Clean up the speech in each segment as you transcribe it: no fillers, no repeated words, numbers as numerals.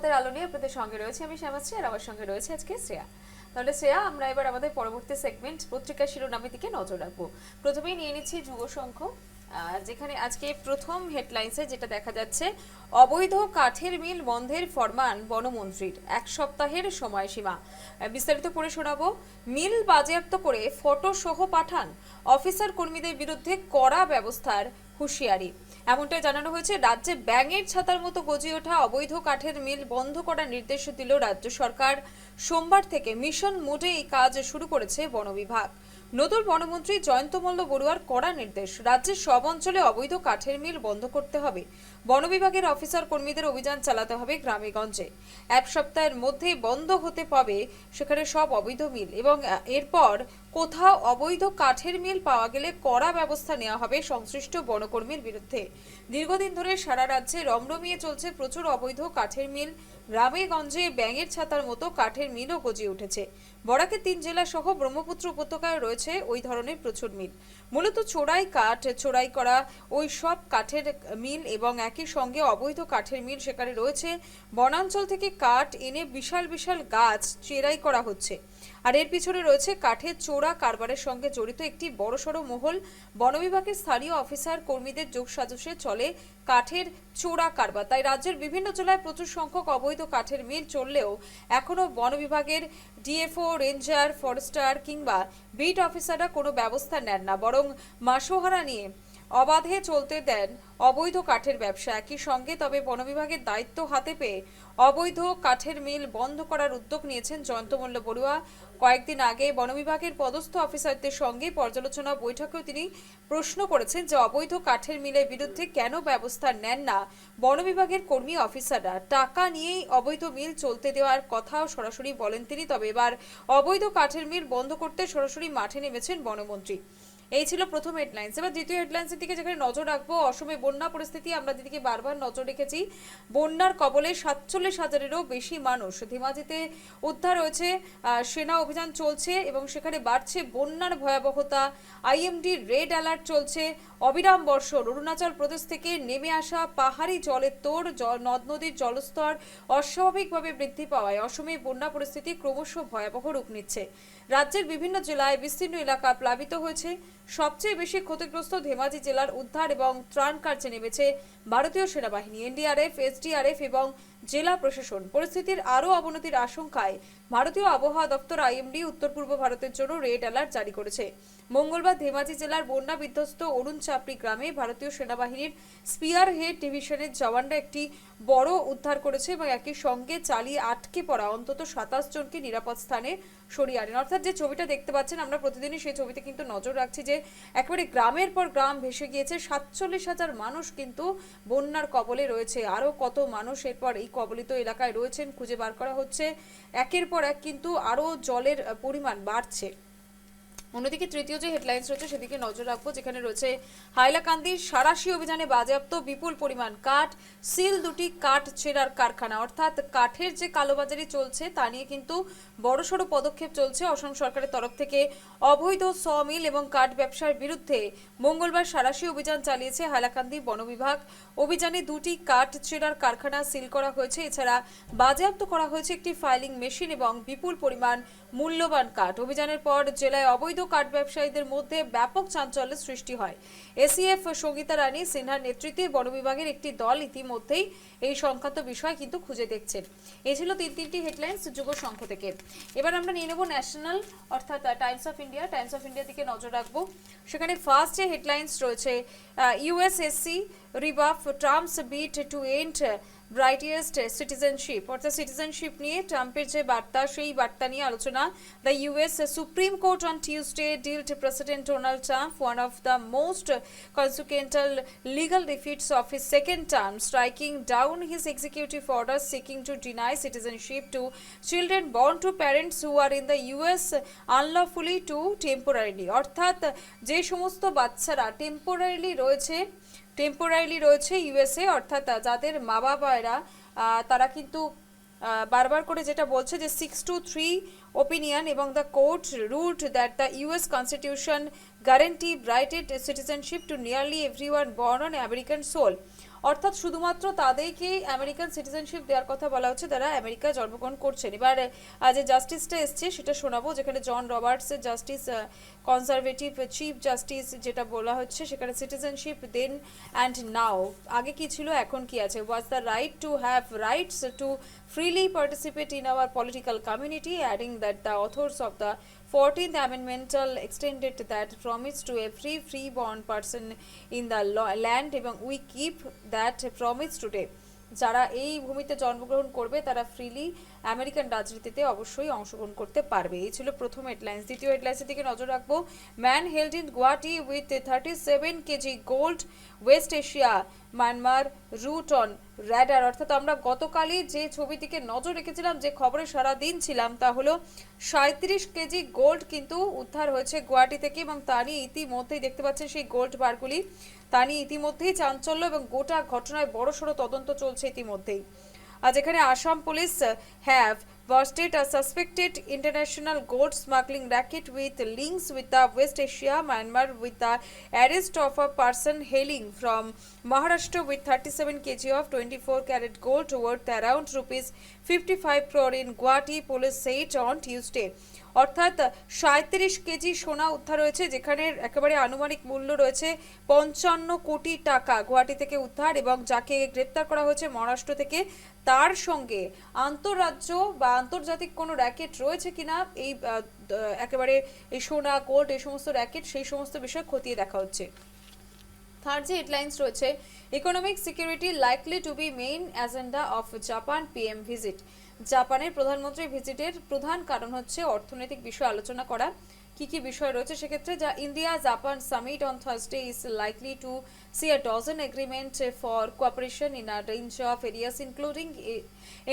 সংবাদের আলো নিয়ে আপনাদের সঙ্গে রয়েছে আমি শ্যামাশ্রী, আর আমার সঙ্গে রয়েছে আজকে শ্রেয়া। তাহলে শ্রেয়া, আমরা এবার আমাদের পরবর্তী সেগমেন্ট পত্রিকা শিরোনামের দিকে নজর রাখবো। প্রথমেই নিয়ে নিচ্ছি যুগ সংঘ, যেখানে আজকে প্রথম হেডলাইন্সে যেটা দেখা যাচ্ছে, অবৈধ কাঠের মিল বন্ধের ফরমান বনমন্ত্রীর, 1 সপ্তাহের সময়সীমা। বিস্তারিত পড়ে শোনাবো। মিল বাজেয়াপ্ত করে ফটো সহ পাঠান, অফিসার কর্মীদের বিরুদ্ধে কড়া ব্যবস্থার হুঁশিয়ারি। এমনটাই জানানো হয়েছে। রাজ্যে ব্যাঙের ছাতার মতো গজিয়ে ওঠা অবৈধ কাঠের মিল বন্ধ করার নির্দেশ দিল রাজ্য সরকার। সোমবার থেকে মিশন মোডে এই কাজ শুরু করেছে বন বিভাগ। নতুন বনমন্ত্রী জয়ন্ত মল্ল বড়ুয়ার কড়া নির্দেশ, রাজ্যের সব অঞ্চলে অবৈধ কাঠের মিল বন্ধ করতে হবে। বন বিভাগের অফিসার কর্মীদের অভিযান চালাতে হবে গ্রামে গঞ্জে। 1 সপ্তাহের মধ্যে বন্ধ হতে পাবে সেখানে সব অবৈধ মিল, এবং এরপর কোথাও অবৈধ কাঠের মিল পাওয়া গেলে কড়া ব্যবস্থা নেওয়া হবে সংশ্লিষ্ট বনকর্মীর বিরুদ্ধে। দীর্ঘদিন ধরে সারা রাজ্যে রমরমিয়ে চলছে প্রচুর অবৈধ কাঠের মিল। গ্রামে গঞ্জে ব্যাঙের ছাতার মতো কাঠের মিলও গজিয়ে উঠেছে। বরাকের 3 জেলা সহ ব্রহ্মপুত্র উপত্যকায় রয়েছে ওই ধরনের প্রচুর মিল। মূলত চোরাই কাঠ, চোরাই করা ওই সব কাঠের মিল, এবং একই সঙ্গে অবৈধ কাঠের মিল সেখানে রয়েছে। বনাঞ্চল থেকে কাঠ এনে বিশাল বিশাল গাছ চেরাই করা হচ্ছে, আর এর পিছনে রয়েছে কাঠের চোরা কারবারের সঙ্গে জড়িত একটি বড়সড় মহল। বন বিভাগের স্থানীয় অফিসার কর্মীদের যোগসাজশে চলে কাঠের চোরা কারবার। তাই রাজ্যের বিভিন্ন জেলায় প্রচুর সংখ্যক অবৈধ কাঠের মিল চললেও এখনও বন বিভাগের ডিএফও, রেঞ্জার, ফরেস্টার কিংবা বিট অফিসাররা কোনো ব্যবস্থা নেন না, বরং মাসোহারা নিয়ে অবাধে চলতে দেন অবৈধ কাঠের ব্যবসা। একই সঙ্গে তবে বন বিভাগের দায়িত্ব হাতে পেয়ে অবৈধ কাঠের মিল বন্ধ করার উদ্যোগ নিয়েছেন জয়ন্ত মল্ল বড়ুয়া। কয়েকদিন আগে বন বিভাগের পদস্থ অফিসারদের সঙ্গে পর্যালোচনা বৈঠকেও তিনি প্রশ্ন করেছেন যে অবৈধ কাঠের মিলের বিরুদ্ধে কেন ব্যবস্থা নেন না বন বিভাগের কর্মী অফিসাররা। টাকা নিয়েই অবৈধ মিল চলতে দেওয়ার কথাও সরাসরি বলেন তিনি। তবে এবার অবৈধ কাঠের মিল বন্ধ করতে সরাসরি মাঠে নেমেছেন বনমন্ত্রী। এই ছিল প্রথম হেডলাইন্স। এবার দ্বিতীয় হেডলাইন্সের দিকে যেখানে নজর রাখবো, অসমে বন্যা পরিস্থিতি। আমরা দিদিকে বারবার নজর রেখেছি। বন্যার কবলে 47,000-এরও বেশি মানুষ। ধেমাজিতে উদ্ধার হয়েছে, সেনা অভিযান চলছে এবং সেখানে বাড়ছে বন্যার ভয়াবহতা। আইএমডি রেড অ্যালার্ট চলছে। অবিরাম বর্ষণ, অরুণাচল প্রদেশ থেকে নেমে আসা পাহাড়ি জলের তোড়, নদ নদীর জলস্তর অস্বাভাবিকভাবে বৃদ্ধি পাওয়ায় অসমে বন্যা পরিস্থিতি ক্রমশ ভয়াবহ রূপ নিচ্ছে। রাজ্যের বিভিন্ন জেলায় বিস্তীর্ণ এলাকা প্লাবিত হয়েছে। সবচেয়ে বেশি ক্ষতিগ্রস্ত ধেমাজি জেলার উদ্ধার এবং ত্রাণ কার্যে নেমেছে ভারতীয় সেনাবাহিনী, এনডিআরএফ, এসডিআরএফ এবং জেলা প্রশাসন। পরিস্থিতির আরও অবনতির আশঙ্কায় ভারতীয় আবহাওয়া দপ্তর আইএমডি উত্তর পূর্ব ভারতের জন্য রেড অ্যালার্ট জারি করেছে। মঙ্গলবার ধেমাজি জেলার বন্যা বিধ্বস্ত অরুণ চাপড়ি গ্রামে ভারতীয় সেনাবাহিনীর স্পিয়ার হেড ডিভিশনের জওয়ানরা একটি বড় উদ্ধার করেছে এবং একই সঙ্গে চালিয়ে আটকে পড়া অন্তত 27 জনকে নিরাপদ স্থানে সরিয়ে আনেন। অর্থাৎ যে ছবিটা দেখতে পাচ্ছেন, আমরা প্রতিদিনই সেই ছবিতে কিন্তু নজর রাখছি যে একেবারে গ্রামের পর গ্রাম ভেসে গিয়েছে। 47,000 মানুষ কিন্তু বন্যার কবলে রয়েছে। আরও কত মানুষ এরপর এই কবলিত এলাকায় রয়েছেন খুঁজে বার করা হচ্ছে। একের পর এক কিন্তু আরও জলের পরিমাণ বাড়ছে। অন্যদিকে তৃতীয় যে হেডলাইন্স রয়েছে সেদিকে নজর রাখবো, যেখানে রয়েছে হাইলাকান্দির সাঁড়াশি অভিযানে বাজেয়াপ্ত বিপুল পরিমাণ কাঠ, সিল 2টি কাঠ চেরার কারখানা। অর্থাৎ কাঠের যে কালোবাজারি চলছে তা নিয়ে কিন্তু বড়সড় পদক্ষেপ চলছে অসম সরকারের তরফ থেকে। অবৈধ সমিল এবং কাঠ ব্যবসার বিরুদ্ধে মঙ্গলবার সাঁড়াশি অভিযান চালিয়েছে হাইলাকান্দি বন বিভাগ। অভিযানে 2টি কাঠ চেরার কারখানা সিল করা হয়েছে। এছাড়া বাজেয়াপ্ত করা হয়েছে একটি ফাইলিং মেশিন এবং বিপুল পরিমাণ মূল্যবান কাঠ। অভিযানের পর জেলায় অবৈধ কাঠ ব্যবসায়ীদের মধ্যে ব্যাপক চাঞ্চল্যের সৃষ্টি হয়। এসিএফ সঙ্গীতা রানী সিনহার নেতৃত্বে বন বিভাগের একটি দল ইতিমধ্যেই এই সংক্রান্ত বিষয় কিন্তু খুঁজে দেখছেন। এই ছিল তিনটি হেডলাইন্স যুব সংঘ থেকে। এবার আমরা নিয়ে নেব ন্যাশনাল অর্থাৎ Times of India. Times of India দিকে নজর রাখবো। সেখানে ফার্স্ট যে হেডলাইন্স রয়েছে, USSC rebuff Trump's bid to end birthright citizenship. অর্থাৎ সিটিজেনশিপ নিয়ে ট্রাম্পের যে বার্তা, সেই বার্তা নিয়ে আলোচনা। The US Supreme Court on Tuesday dealt President Donald Trump one of the most consequential legal defeats of his second term, striking down his executive order seeking to deny citizenship to children born to parents who are in the US unlawfully to temporarily। অর্থাৎ যে সমস্ত বাচ্চারা temporarily রয়েছে USA, অর্থাৎ যাদের মা বাবারা তারা কিন্তু বারবার করে যেটা বলছে যে 6-3 opinion এবং the court ruled that the US Constitution guarantee brighted citizenship to nearly everyone born on American soil। অর্থাৎ শুধুমাত্র তাদেরকেই আমেরিকান সিটিজেনশিপ দেওয়ার কথা বলা হচ্ছে যারা আমেরিকায় জন্মগ্রহণ করছেন। এবার যে জাস্টিসটা এসছে সেটা শোনাবো, যেখানে জন রবার্টসের জাস্টিস কনজারভেটিভ চিফ জাস্টিস যেটা বলা হচ্ছে সেখানে সিটিজেনশিপ দেন অ্যান্ড নাও, আগে কি ছিল এখন কি আছে, was the right to have rights to freely participate in our political community, adding that the authors of the 14th Amendmental extended that promise to every free-born person in the land এবং we keep that promise today. যারা এই ভূমিতে জন্মগ্রহণ করবে তারা freely American রাজনীতিতে অবশ্যই অংশগ্রহণ করতে পারবে। এই ছিল প্রথম হেডলাইন্স। দ্বিতীয় হেডলাইন্সের দিকে নজর রাখবো, man held in Guwahati with 37 kg gold, west Asia Myanmar route on radar. অর্থাৎ আমরা গতকালই যে ছবিটিকে নজর রেখেছিলাম, যে খবরে সারা দিন ছিলাম, তা হলো 37 কেজি গোল্ড কিন্তু উদ্ধার হয়েছে গুয়াহাটি থেকে, এবং তা নিয়ে ইতিমধ্যেই দেখতে পাচ্ছেন সেই গোল্ড বারগুলি, তা নিয়ে ইতিমধ্যেই চাঞ্চল্য এবং গোটা ঘটনায় বড়সড় তদন্ত চলছে ইতিমধ্যেই। আজ এখানে Assam police have busted a suspected international gold smuggling racket with links with the West Asia, Myanmar, with the arrest of a person hailing from Maharashtra with 37 kg of 24 karat gold worth around rupees 55 crore in Guwahati, police said on Tuesday. অর্থাৎ 37 KG সোনা উদ্ধার হয়েছে, যেখানে একেবারে আনুমানিক মূল্য রয়েছে 55 কোটি টাকা, গুয়াহাটি থেকে উদ্ধার, এবং যাকে গ্রেপ্তার করা হয়েছে মহারাষ্ট্র থেকে, তার সঙ্গে আন্তঃরাজ্য বা আন্তর্জাতিক কোনো র্যাকেট রয়েছে কিনা, এই একেবারে এই সোনা গোল্ড এই সমস্ত র্যাকেট, সেই সমস্ত বিষয় খতিয়ে দেখা হচ্ছে। থার্ড যে হেডলাইন্স রয়েছে, economic security likely to be main agenda of Japan PM visit. জাপানের প্রধানমন্ত্রী ভিজিটের প্রধান কারণ হচ্ছে অর্থনৈতিক বিষয় আলোচনা করা। কি কি বিষয় রয়েছে সেক্ষেত্রে, যা India Japan summit on Thursday is likely to see a dozen agreement for cooperation in a range of areas including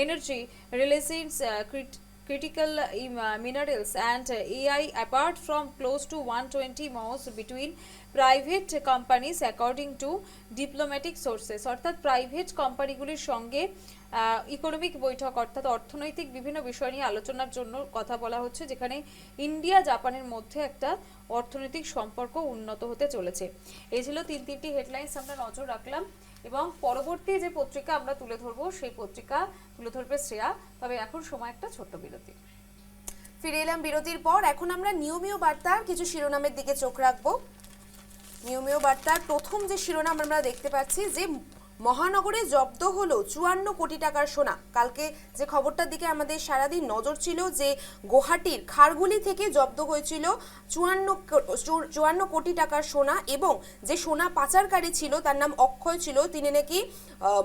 energy, relations, critical minerals and AI, apart from close to 120 MOUs between private companies according to diplomatic sources. অর্থাৎ private কোম্পানিগুলির সঙ্গে economic বৈঠক অর্থাৎ অর্থনৈতিক বিভিন্ন বিষয় নিয়ে আলোচনার জন্য কথা বলা হচ্ছে, যেখানে ইন্ডিয়া জাপানের মধ্যে একটা অর্থনৈতিক সম্পর্ক উন্নত হতে চলেছে। এই ছিল তিনটি হেডলাইন্স আমরা নজর রাখলাম, এবং পরবর্তী যে পত্রিকা আমরা তুলে ধরবো সেই পত্রিকা তুলে ধরবে শ্রেয়া। তবে এখন সময় একটা ছোট্ট বিরতি। ফিরে এলাম বিরতির পর। এখন আমরা নিয়মীয় বার্তার কিছু শিরোনামের দিকে চোখ রাখবো। নিয়মীয় বার্তার প্রথম যে শিরোনাম আমরা দেখতে পাচ্ছি, যে মহানগরে জব্দ হলো 54 কোটি টাকার সোনা। কালকে যে খবরটার দিকে আমাদের সারাদিন নজর ছিল, যে গুয়াহাটির খারগুলি থেকে জব্দ হয়েছিল 54 কোটি টাকার সোনা, এবং যে সোনা পাচারকারী ছিল তার নাম অক্ষয় ছিল, তিনি নাকি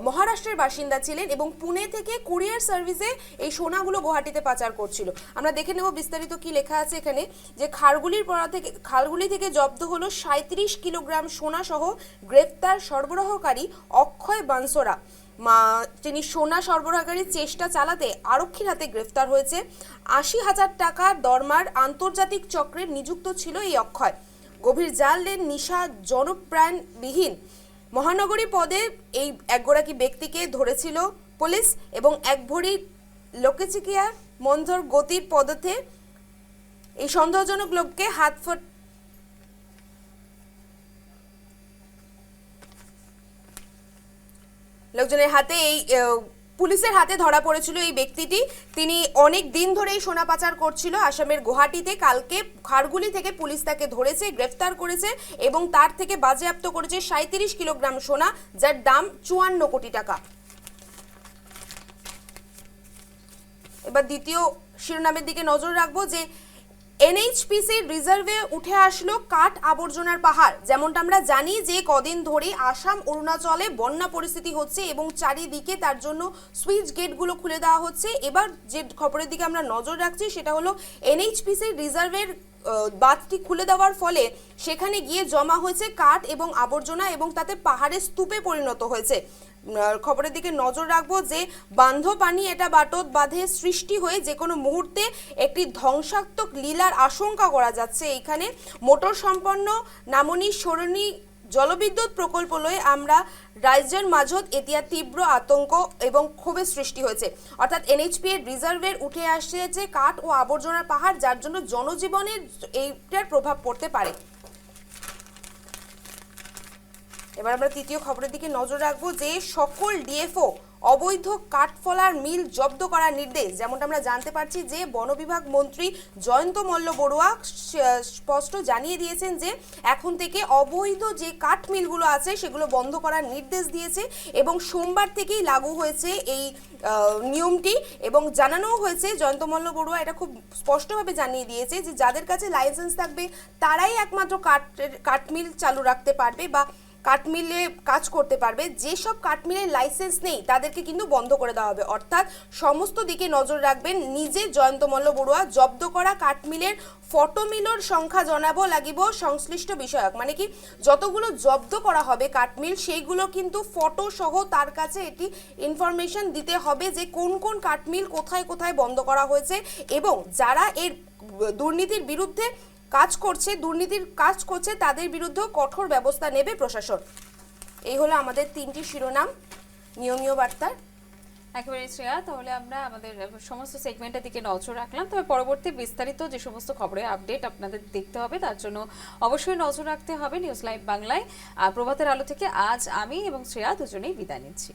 মহারাষ্ট্রের বাসিন্দা ছিলেন এবং পুনে থেকে কুরিয়ার সার্ভিসে এই সোনাগুলো গুয়াহাটিতে পাচার করছিল। আমরা দেখে নেব বিস্তারিত কি লেখা আছে এখানে, যে খারগুলি থেকে জব্দ হলো 37 কিলোগ্রাম সোনা সহ গ্রেফতার সরবরাহকারী অক্ষয় বানসোরা। তিনি সোনা সরবরাহকারীর চেষ্টা চালাতে আরক্ষীর হাতে গ্রেফতার হয়েছে। 80,000 টাকা দরমার আন্তর্জাতিক চক্রে নিযুক্ত ছিল এই অক্ষয়। গভীর জালের নিশা জনপ্রাণবিহীন মহানগরী পদে এই একগোড়াকি ব্যক্তিকে ধরেছিল পুলিশ, এবং এক ভরি লোকচিকিয়া মন্থর গতির পদতে এই সন্দেহজনক লোককে লোকজনের হাতে এই পুলিশের হাতে ধরা পড়েছিল এই ব্যক্তিটি। তিনি অনেক দিন ধরে এই সোনা পাচার করছিল আসামের গুয়াহাটিতে। কালকে খারগুলি থেকে পুলিশ তাকে ধরেছে, গ্রেফতার করেছে এবং তার থেকে বাজেয়াপ্ত করেছে 37 কিলোগ্রাম সোনা, যার দাম 54 কোটি টাকা। এবার দ্বিতীয় শিরোনামের দিকে নজর রাখবো, যে এনএইচপিসির রিজার্ভে উঠে আসলো কাঠ আবর্জনার পাহাড়। যেমনটা আমরা জানি যে কদিন ধরে আসাম অরুণাচলে বন্যা পরিস্থিতি হচ্ছে এবং চারিদিকে তার জন্য সুইচ গেটগুলো খুলে দেওয়া হচ্ছে। এবার যে খবরের দিকে আমরা নজর রাখছি সেটা হলো এনএইচপিসির রিজার্ভের বাঁধটি খুলে দেওয়ার ফলে সেখানে গিয়ে জমা হয়েছে কাঠ এবং আবর্জনা, এবং তাতে পাহাড়ের স্তূপে পরিণত হয়েছে। খবরের দিকে নজর রাখবো, যে বান্ধপানি এটা বাটত বাঁধে সৃষ্টি হয়ে যে কোনো মুহূর্তে একটি ধ্বংসাত্মক লীলার আশঙ্কা করা যাচ্ছে। এইখানে মোটর সম্পন্ন নামনি সরণি জলবিদ্যুৎ প্রকল্প লয়ে আমরা রাজ্যের মাঝত এতিয়া তীব্র আতঙ্ক এবং ক্ষোভের সৃষ্টি হয়েছে। অর্থাৎ এনএইচপি এর রিজার্ভের উঠে আসছে যে কাঠ ও আবর্জনার পাহাড়, যার জন্য জনজীবনের এইটার প্রভাব পড়তে পারে। এবার আমরা তৃতীয় খবরের দিকে নজর রাখবো যে সকল ডিএফও অবৈধ কাঠফলার মিল জব্দ করার নির্দেশ। যেমনটা আমরা জানতে পারছি যে বন বিভাগ মন্ত্রী জয়ন্ত মল্ল বড়ুয়া স্পষ্ট জানিয়ে দিয়েছেন যে এখন থেকে অবৈধ যে কাঠ মিলগুলো আছে সেগুলো বন্ধ করার নির্দেশ দিয়েছে এবং সোমবার থেকেই লাগু হয়েছে এই নিয়মটি। এবং জানানো হয়েছে জয়ন্ত মল্ল বড়ুয়া এটা খুব স্পষ্টভাবে জানিয়ে দিয়েছে যে যাদের কাছে লাইসেন্স থাকবে তারাই একমাত্র কাঠমিল চালু রাখতে পারবে বা কাঠমিলে কাজ করতে পারবে। যেসব কাঠমিলের লাইসেন্স নেই তাদেরকে কিন্তু বন্ধ করে দেওয়া হবে। অর্থাৎ সমস্ত দিকে নজর রাখবেন। নিজে জয়ন্ত মল্ল বড়ুয়া জব্দ করা কাঠমিলের ফটোমিলর সংখ্যা জানাবো লাগিব সংশ্লিষ্ট বিষয়ক, মানে কি যতগুলো জব্দ করা হবে কাঠমিল সেইগুলো কিন্তু ফটো সহ তার কাছে এটি ইনফরমেশন দিতে হবে যে কোন কোন কাঠমিল কোথায় কোথায় বন্ধ করা হয়েছে এবং যারা এর দুর্নীতির বিরুদ্ধে দুর্নীতির কাজ করছে তাদের বিরুদ্ধেও কঠোর ব্যবস্থা নেবে প্রশাসন। এই হলো আমাদের 3টি শিরোনাম নিয়মীয় বার্তার। একেবারে শ্রেয়া, তাহলে আমরা আমাদের সমস্ত সেগমেন্টের দিকে নজর রাখলাম। তবে পরবর্তী বিস্তারিত যে সমস্ত খবরের আপডেট আপনাদের দেখতে হবে তার জন্য অবশ্যই নজর রাখতে হবে নিউজ লাইভ বাংলায়। আর প্রভাতের আলো থেকে আজ আমি এবং শ্রেয়া দুজনেই বিদায় নিচ্ছি।